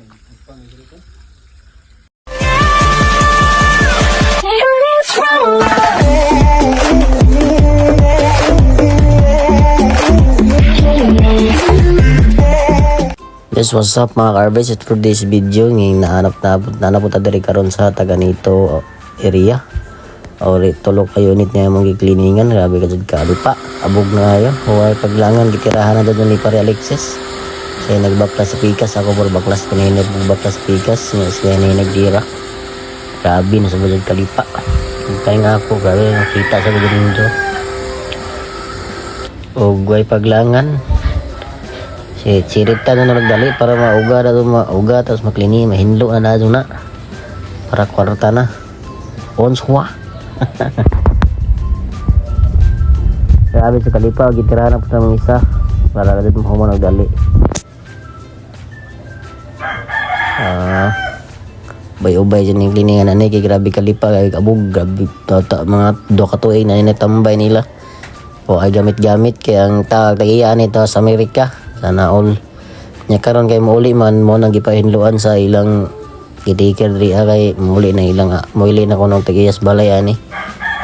Yes, what's up mga ka-harvest? For this video, ngayon naanap diri karon sa taga nito area. O tulok ka unit niya mong gikliningan. Grabe ka dyan kalipa. Abog na kayo. Huwag paglangan, gitirahan na dyan ni Pare Alexis. Siya nagbaklas sa pikas. Ako por baklas kanina nagbaklas sa pikas. Siya na nagdira. Grabe na sa dyan kalipa. Kaya nga ako, grabe nakita sa dyan nito. O huwag paglangan. Sirita na nagdali para mauga tapos maklini mahinlo na doon na para kwarta na onswa. Grabe sa kalipa gitirahan po sa mga isa para kadad mo nagdali. Ubay dyan yung kliningan na kay grabe kalipa kay abog grabe mga 2 katuig na inatambay nila o ay gamit kay ang tagiyaan ito sa Amerika. Sana all nya karon kay mauli man mo nang gipahinluan sa ilang gitiker diri kay mauli na ilang mauli na kuno tagiyas balay ani.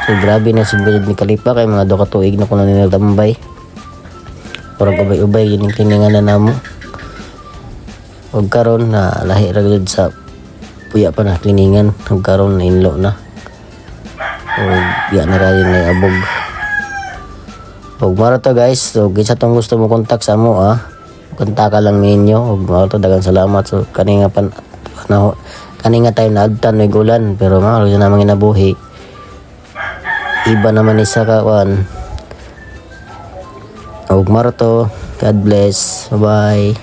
So grabe na sugod ni kalipa kay mga 2 ka tuig na kuno nila tambay. Purag ubay gining kliningan na namo. Og karon na lahi ra gud sa puya pa na kliningan og karon na inlo na. Og ya na ra ni abog. Og mara to guys, so kinsa tong gusto mo kontak sa amo kontak ka lang ninyo. Og mara to dagang salamat. So kani nga time na adtan may gulan pero mara na mga nabuhi. Iba naman isa ka wan. Og mara to, God bless. Bye.